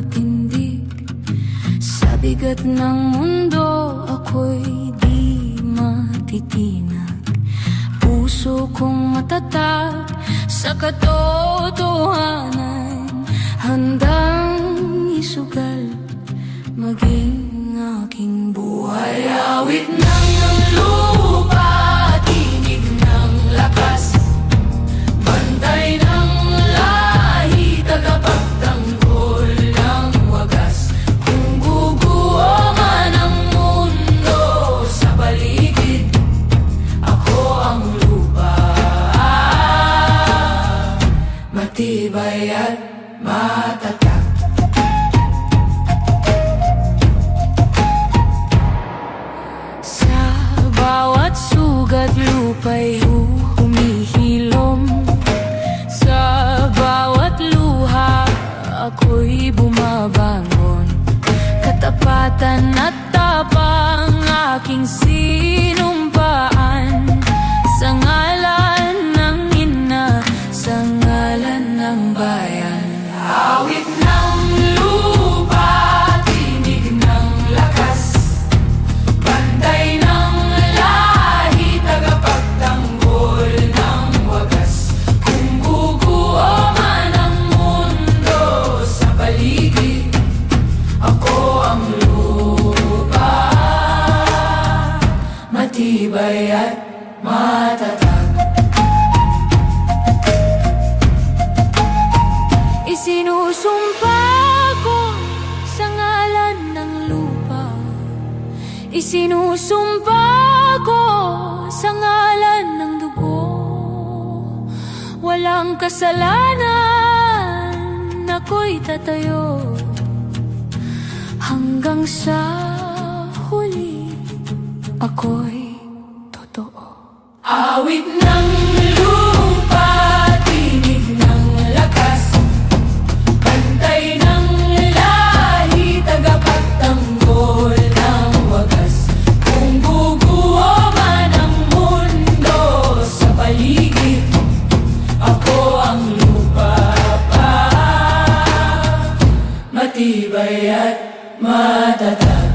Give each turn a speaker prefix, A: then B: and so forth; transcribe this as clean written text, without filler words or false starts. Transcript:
A: tindig. Sa bigat ng mundo ako'y di matitinag. Puso kong matatag sa katotohanan, handang isugal maging aking buhay. Awit ng lupa, tinig ng lakas, bantay ng lahi, tagapagtanggol ng wagas. Kung guguho man ang mundo sa paligid, ako ang lupa, matibay at matatag. Bawat sugat lupa'y humihilom, sa bawat luha ako'y bumabangon. Katapatan at tapang aking sinumpaan, sa ngalan ng ina, sa ngalan ng bayan. Awit ng lupa, tinig ng lakas, bantay ng lahi, tagapagtanggol ng wagas. Kung guguho man ang mundo sa paligid, ako ang lupa, matibay at matatag. Isinusumpa ko sa ngalan ng lupa, isinusumpa ko sa ngalan ng dugo. Walang kasalanan, ako'y tatayo hanggang sa huli, ako'y totoo. Awit ng lupa, tinig ng lakas, bantay ng lahi, tagapagtanggol ng wagas. Kung guguho man ang mundo sa paligid, ako ang lupa pa, matibay at matatag.